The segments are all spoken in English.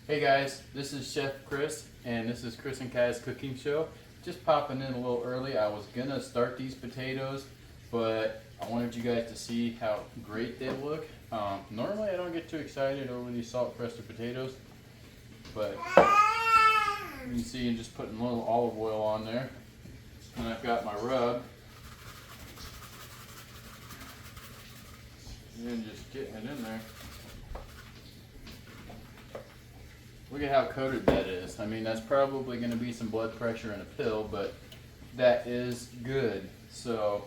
Hey guys, this is Chef Chris, and this is Chris and Kai's cooking show. Just popping in a little early. I was gonna start these potatoes, but I wanted you guys to see how great they look. Normally I don't get too excited over these salt crusted potatoes, but you can see I'm just putting a little olive oil on there. And I've got my rub. And just getting it in there. Look at how coated that is. I mean, that's probably going to be some blood pressure in a pill, but that is good. So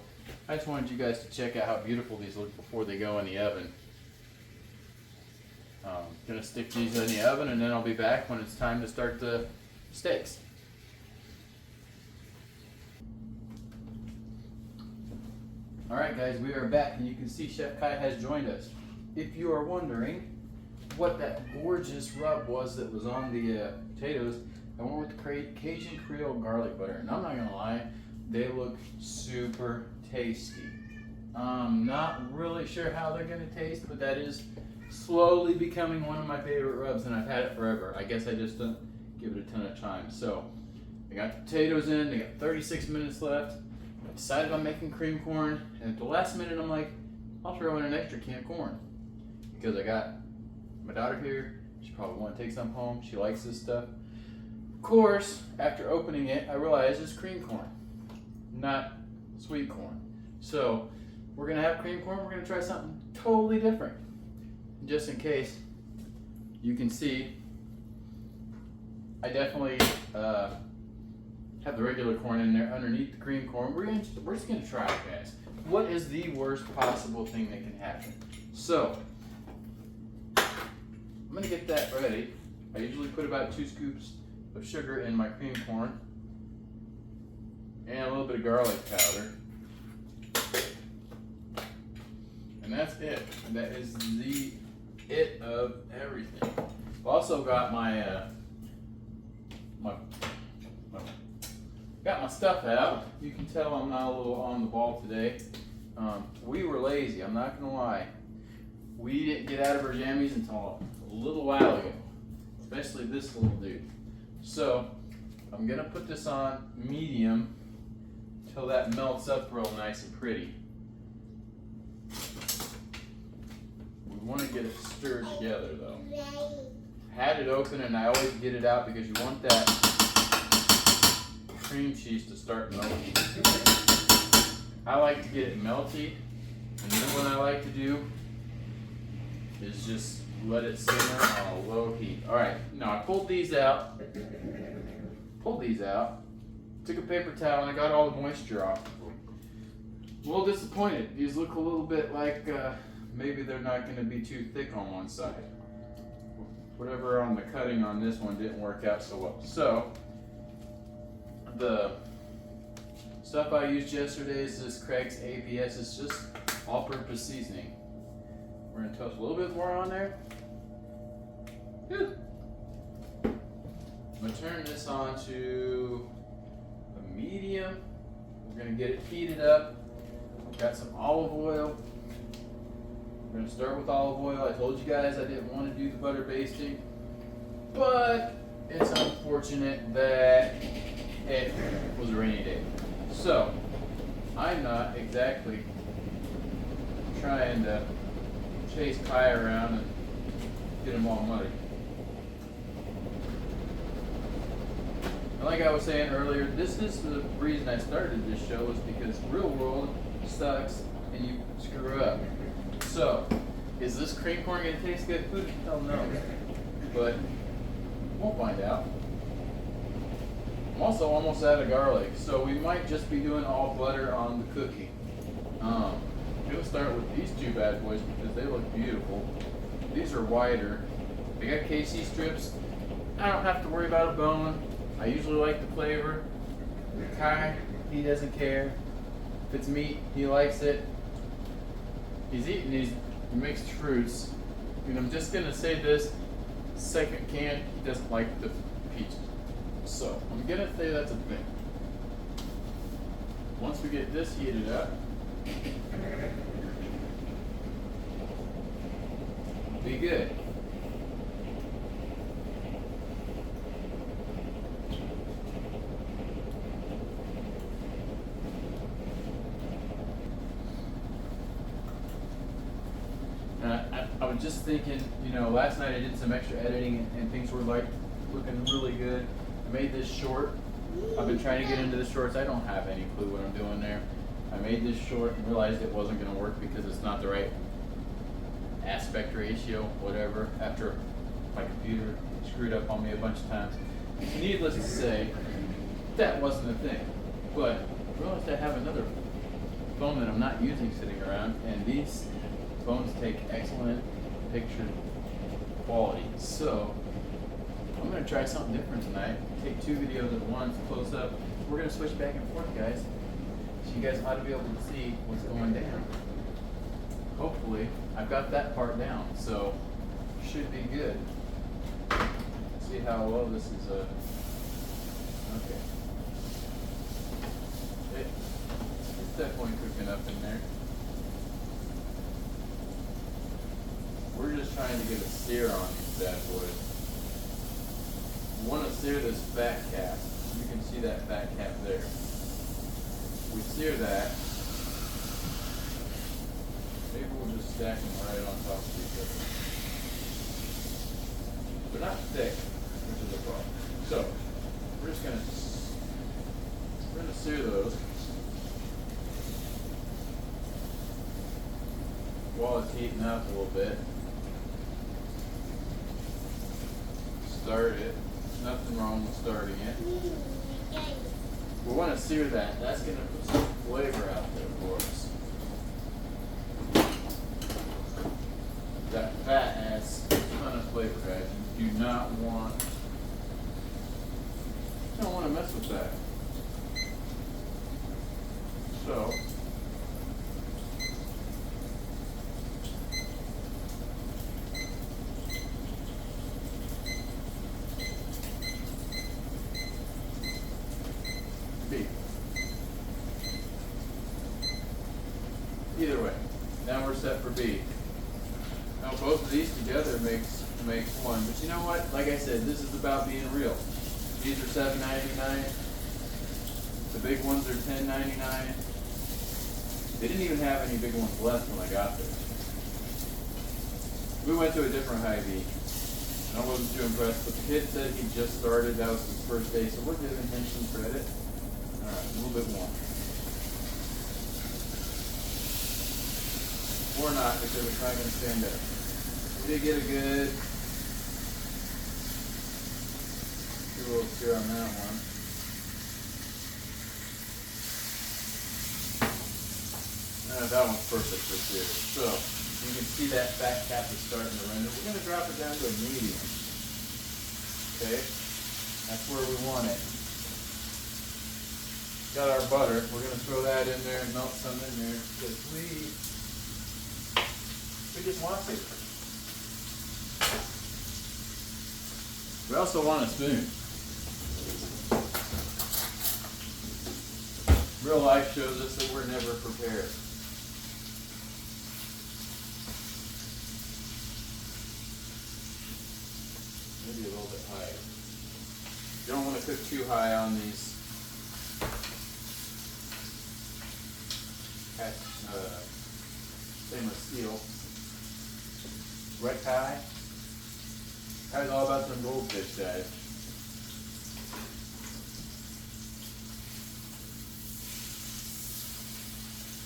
I just wanted you guys to check out how beautiful these look before they go in the oven. Gonna stick these in the oven, and then I'll be back when it's time to start the steaks. Alright guys, we are back, and you can see Chef Kai has joined us. If you are wondering what that gorgeous rub was that was on the potatoes, I went with the Cajun Creole garlic butter, and I'm not gonna lie, they look super tasty. Not really sure how they're gonna taste, but that is slowly becoming one of my favorite rubs, and I've had it forever. I guess I just don't give it a ton of time. So I got the potatoes in, they got 36 minutes left. I decided on making cream corn, and at the last minute I'm like, I'll throw in an extra can of corn because I got my daughter here. She probably want to take some home. She likes this stuff. Of course, after opening it, I realized it's cream corn, not sweet corn. So we're gonna have cream corn. We're gonna try something totally different. Just in case, you can see, I definitely have the regular corn in there underneath the cream corn. We're just gonna try it, guys. What is the worst possible thing that can happen? So I'm gonna get that ready. I usually put about 2 scoops of sugar in my cream corn and a little bit of garlic powder. And that's it. That is the it of everything. I've also got my got my stuff out. You can tell I'm not a little on the ball today. We were lazy, I'm not gonna lie. We didn't get out of our jammies until a little while ago, especially this little dude. So I'm gonna put this on medium till that melts up real nice and pretty. We want to get it stirred together though. Had it open, and I always get it out because you want that cream cheese to start melting. I like to get it melty, and then what I like to do is just let it simmer on a low heat. Alright, now I pulled these out, took a paper towel, and I got all the moisture off. A little disappointed. These look a little bit like maybe they're not going to be too thick on one side. Whatever on the cutting on this one didn't work out so well. So the stuff I used yesterday is this Craig's APS. It's just all-purpose seasoning. We're going to toast a little bit more on there. Good. I'm going to turn this on to a medium. We're going to get it heated up. Got some olive oil. We're going to start with olive oil. I told you guys I didn't want to do the butter basting, but it's unfortunate that it was a rainy day. So I'm not exactly trying to chase Kai around and get him all muddy. And like I was saying earlier, this is the reason I started this show, is because real world sucks and you screw up. So, is this cream corn going to taste good? Who the hell knows? But we'll find out. I'm also almost out of garlic, so we might just be doing all butter on the cookie. We'll start with these 2 bad boys because they look beautiful. These are wider. They got KC strips. I don't have to worry about a bone. I usually like the flavor. Kai, he doesn't care. If it's meat, he likes it. He's eating these mixed fruits. And I'm just gonna say this, second can, he doesn't like the peaches. So I'm gonna say that's a thing. Once we get this heated up, be good. I'm just thinking, you know, last night I did some extra editing and things were like looking really good. I made this short. I've been trying to get into the shorts. I don't have any clue what I'm doing there. I made this short and realized it wasn't going to work because it's not the right aspect ratio, whatever, after my computer screwed up on me a bunch of times. Needless to say, that wasn't a thing. But I realized I have another phone that I'm not using sitting around, and these phones take excellent picture quality. So I'm going to try something different tonight. Take 2 videos at once, close up. We're going to switch back and forth, guys. So you guys ought to be able to see what's going down. Hopefully, I've got that part down, so should be good. See how well this is, okay. It's definitely cooking up in there. We're just trying to get a sear on these bad boys. We want to sear this fat cap. You can see that fat cap there. We sear that. Maybe we'll just stack them right on top of each other. They're not thick, which is a problem. So we're just gonna sear those while it's heating up a little bit. Start it. Nothing wrong with starting it. We want to sear that. That's going to put some flavor out there for us. That fat adds a ton of flavor, guys. You do not want, you don't want to mess with that. So, beef. Either way, now we're set for beef. Now both of these together makes one, but you know what? Like I said, this is about being real. These are $7.99. The big ones are $10.99. They didn't even have any big ones left when I got there. We went to a different Hy-Vee, and I wasn't too impressed, but the kid said he just started. That was his first day, so we're giving him some credit. All right, a little bit more. Or not, because it's not going to stand up. We did get a good little sear on that one. That one's perfect for sear. So you can see that fat cap is starting to render. We're going to drop it down to a medium. Okay, that's where we want it. Got our butter. We're going to throw that in there and melt some in there because we just want to. We also want a spoon. Real life shows us that we're never prepared. Maybe a little bit higher. You don't want to cook too high on these stainless steel. Right, Kai? Kai's all about some goldfish, guys.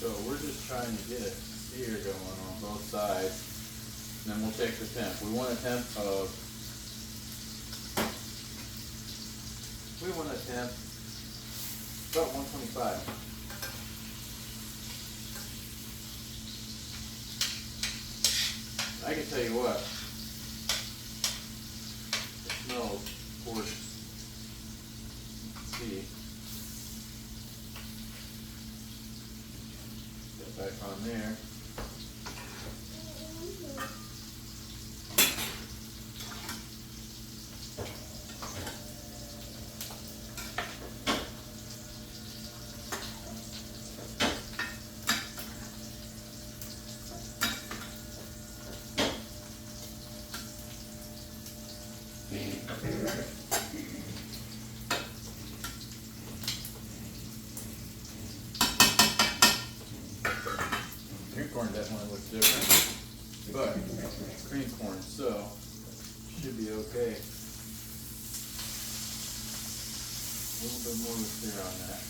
So we're just trying to get a sear going on both sides. And then we'll take the temp. We want a temp of, about 125. I can tell you what, it smells gorgeous. You can see. Get back on there. Corn definitely looks different. but cream corn, so should be okay. A little bit more to stir on that.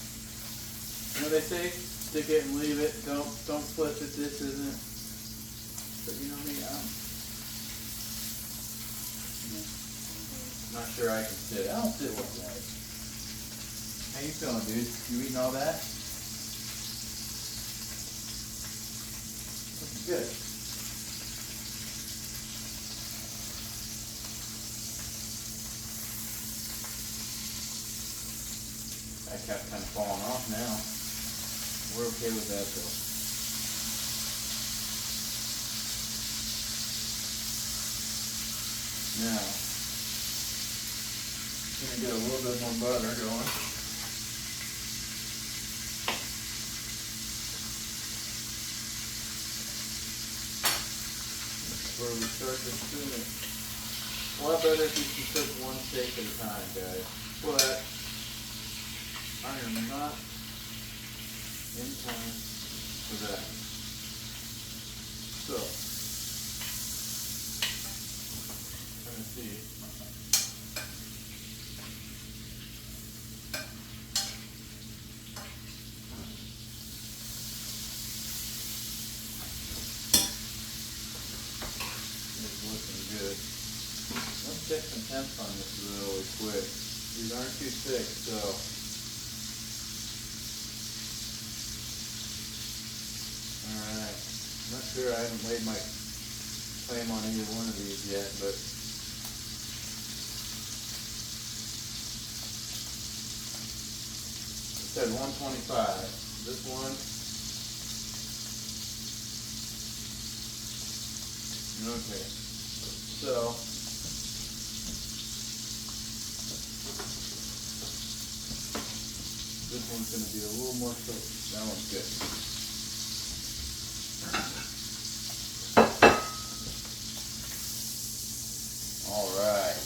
You know what they say? Stick it and leave it. Don't flip it. This isn't. But you know me, I'm not sure I can sit. I don't sit well, guys. How you feeling, dude? You eating all that? Looking good. That cap's kind of falling off now. We're okay with that though. Now, gonna get a little bit more butter going. Where we start to spoon it. A lot better if you can cook one steak at a time, guys. But I am not in time for that. So, trying to see. It's looking good. Let's check some temps on this really quick. These aren't too thick, so. Alright. I'm not sure, I haven't laid my claim on either one of these yet, but it said 125. This one, okay. So this one's going to be a little more toasty. That one's good. All right.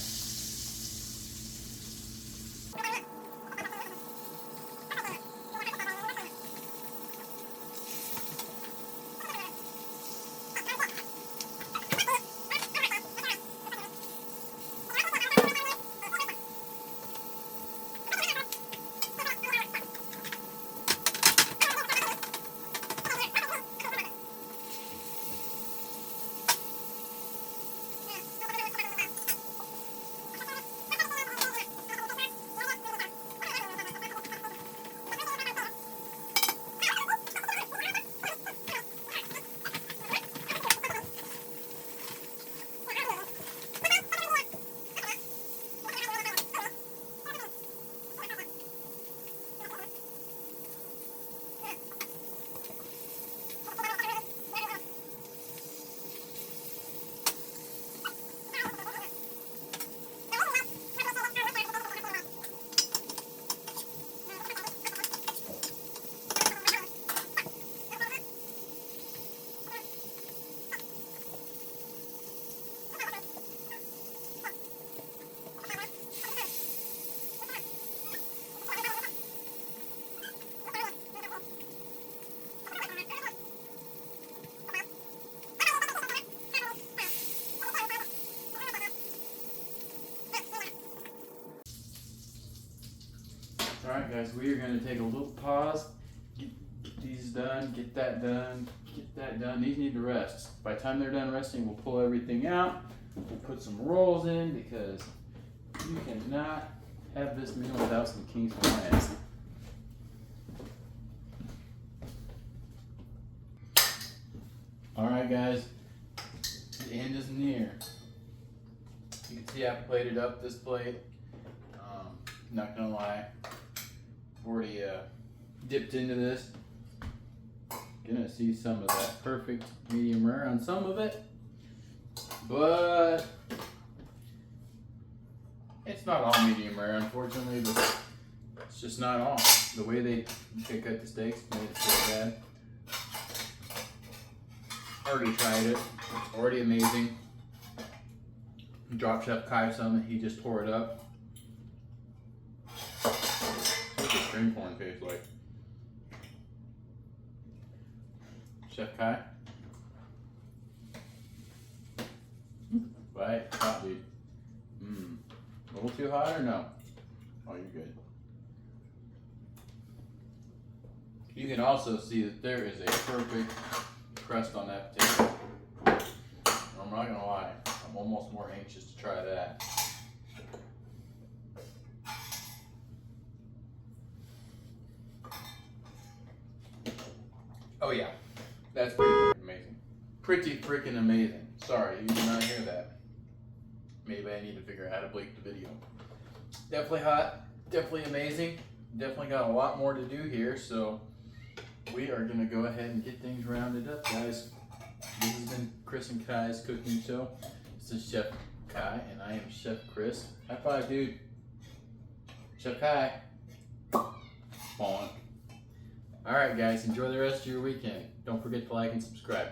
Alright guys, we are going to take a little pause, get these done, get that done, get that done. These need to rest. By the time they're done resting, we'll pull everything out, we'll put some rolls in because you cannot have this meal without some King's Hawaiians. Alright guys, the end is near. You can see I plated up this plate. Not gonna lie, I've already dipped into this. Gonna see some of that perfect medium rare on some of it, but it's not all medium rare, unfortunately. But it's just not all. The way they cut the steaks made it so bad. Already tried it. It's already amazing. Dropped Chef Kai some. He just tore it up. What's the cream corn taste like? Chef Kai? Right? It's hot, dude. A little too hot or no? Oh, you're good. You can also see that there is a perfect crust on that potato. I'm not gonna lie, I'm almost more anxious to try that. Oh yeah, that's pretty freaking amazing. Pretty freaking amazing. Sorry, you did not hear that. Maybe I need to figure out how to bleep the video. Definitely hot, definitely amazing. Definitely got a lot more to do here, so we are gonna go ahead and get things rounded up, guys. This has been Chris and Kai's cooking show. This is Chef Kai, and I am Chef Chris. High five, dude. Chef Kai. On. Alright, guys, enjoy the rest of your weekend. Don't forget to like and subscribe.